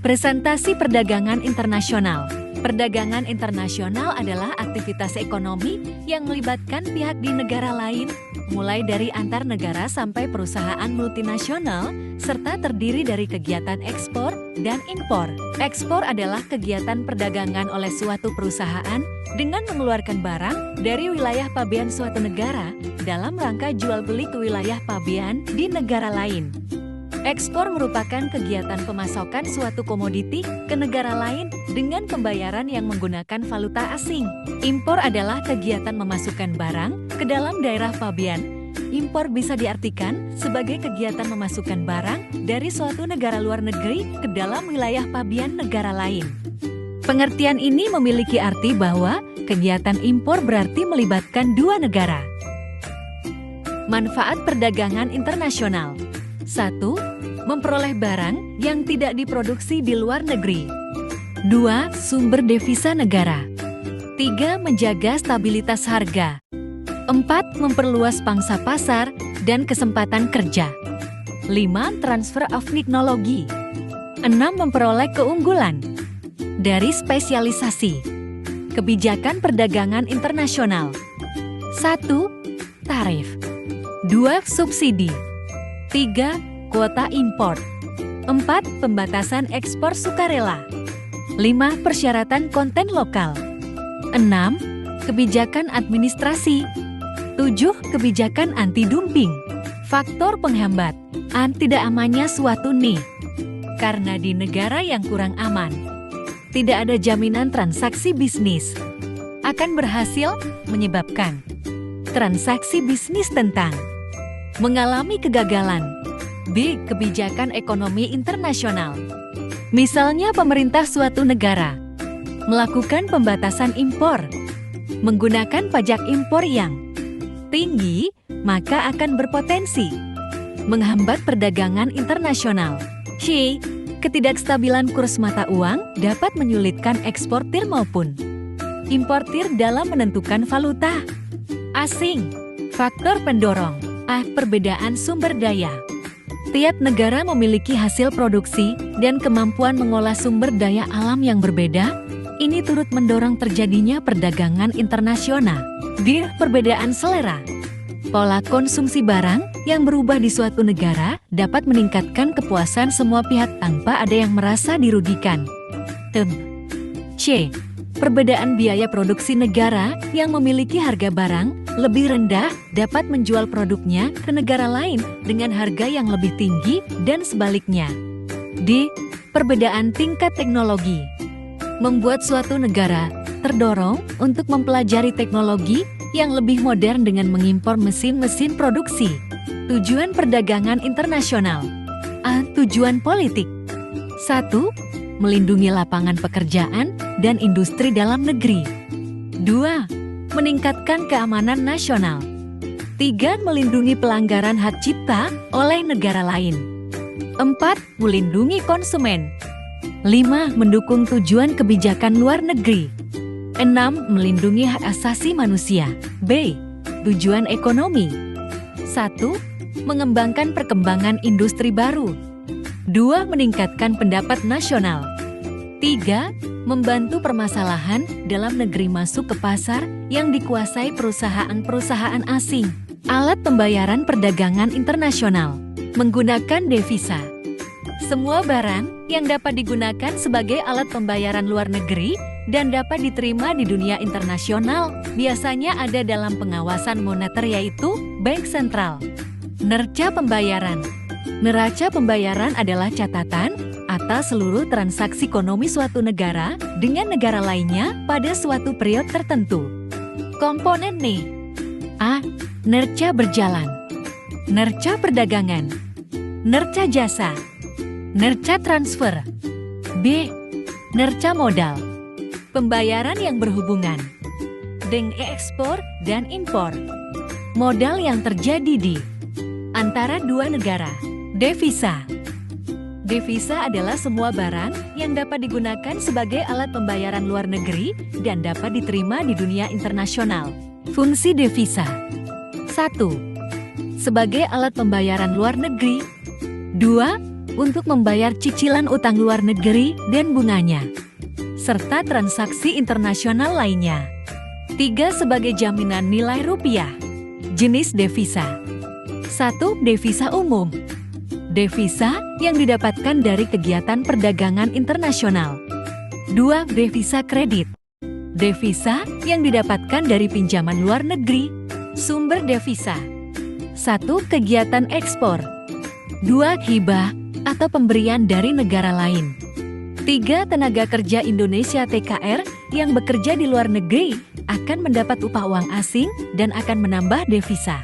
Presentasi perdagangan internasional. Perdagangan internasional adalah aktivitas ekonomi yang melibatkan pihak di negara lain, mulai dari antar negara sampai perusahaan multinasional, serta terdiri dari kegiatan ekspor dan impor. Ekspor adalah kegiatan perdagangan oleh suatu perusahaan dengan mengeluarkan barang dari wilayah pabean suatu negara dalam rangka jual beli ke wilayah pabean di negara lain. Ekspor merupakan kegiatan pemasokan suatu komoditi ke negara lain dengan pembayaran yang menggunakan valuta asing. Impor adalah kegiatan memasukkan barang ke dalam daerah pabean. Impor bisa diartikan sebagai kegiatan memasukkan barang dari suatu negara luar negeri ke dalam wilayah pabean negara lain. Pengertian ini memiliki arti bahwa kegiatan impor berarti melibatkan dua negara. Manfaat perdagangan internasional. 1. Memperoleh barang yang tidak diproduksi di luar negeri. 2. Sumber devisa negara. 3. Menjaga stabilitas harga. 4. Memperluas pangsa pasar dan kesempatan kerja. 5. Transfer of teknologi. 6. Memperoleh keunggulan. Dari spesialisasi. Kebijakan perdagangan internasional. 1. Tarif. 2. Subsidi. 3. Kuota impor. 4. Pembatasan ekspor sukarela. 5. Persyaratan konten lokal. 6. Kebijakan administrasi. 7. Kebijakan anti-dumping. Faktor penghambat. Tidak amannya suatu nih. Karena di negara yang kurang aman, tidak ada jaminan transaksi bisnis akan berhasil, menyebabkan transaksi bisnis tentang mengalami kegagalan. B. Kebijakan ekonomi internasional. Misalnya pemerintah suatu negara melakukan pembatasan impor, menggunakan pajak impor yang tinggi, maka akan berpotensi menghambat perdagangan internasional. C. Ketidakstabilan kurs mata uang dapat menyulitkan eksportir maupun importir dalam menentukan valuta asing. Faktor pendorong. A. Perbedaan sumber daya. Tiap negara memiliki hasil produksi dan kemampuan mengolah sumber daya alam yang berbeda. Ini turut mendorong terjadinya perdagangan internasional. D. Perbedaan selera. Pola konsumsi barang yang berubah di suatu negara dapat meningkatkan kepuasan semua pihak tanpa ada yang merasa dirugikan. C. Perbedaan biaya produksi negara yang memiliki harga barang lebih rendah dapat menjual produknya ke negara lain dengan harga yang lebih tinggi dan sebaliknya. D. Perbedaan tingkat teknologi. Membuat suatu negara terdorong untuk mempelajari teknologi yang lebih modern dengan mengimpor mesin-mesin produksi. Tujuan perdagangan internasional. A. Tujuan politik. 1. Melindungi lapangan pekerjaan dan industri dalam negeri. 2. Meningkatkan keamanan nasional. 3. Melindungi pelanggaran hak cipta oleh negara lain. 4. Melindungi konsumen. 5. Mendukung tujuan kebijakan luar negeri. 6. Melindungi hak asasi manusia. B. Tujuan ekonomi. 1. Mengembangkan perkembangan industri baru. 2. Meningkatkan pendapat nasional. 3. Membantu permasalahan dalam negeri masuk ke pasar yang dikuasai perusahaan-perusahaan asing. Alat pembayaran perdagangan internasional. Menggunakan devisa. Semua barang yang dapat digunakan sebagai alat pembayaran luar negeri dan dapat diterima di dunia internasional biasanya ada dalam pengawasan moneter yaitu bank sentral. Neraca pembayaran. Neraca pembayaran adalah catatan atas seluruh transaksi ekonomi suatu negara dengan negara lainnya pada suatu periode tertentu. Komponen nih. A. Neraca berjalan. Neraca perdagangan. Neraca jasa. Neraca transfer. B. Neraca modal. Pembayaran yang berhubungan dengan ekspor dan impor. Modal yang terjadi di antara dua negara. Devisa. Devisa adalah semua barang yang dapat digunakan sebagai alat pembayaran luar negeri dan dapat diterima di dunia internasional. Fungsi devisa. 1. Sebagai alat pembayaran luar negeri. 2. untuk membayar cicilan utang luar negeri dan bunganya, serta transaksi internasional lainnya. 3. Sebagai jaminan nilai rupiah. Jenis devisa. 1. Devisa umum. Devisa yang didapatkan dari kegiatan perdagangan internasional. 2. Devisa kredit. Devisa yang didapatkan dari pinjaman luar negeri. Sumber devisa. 1. Kegiatan ekspor. 2. Hibah atau pemberian dari negara lain. 3. Tenaga kerja Indonesia TKR yang bekerja di luar negeri akan mendapat upah uang asing dan akan menambah devisa.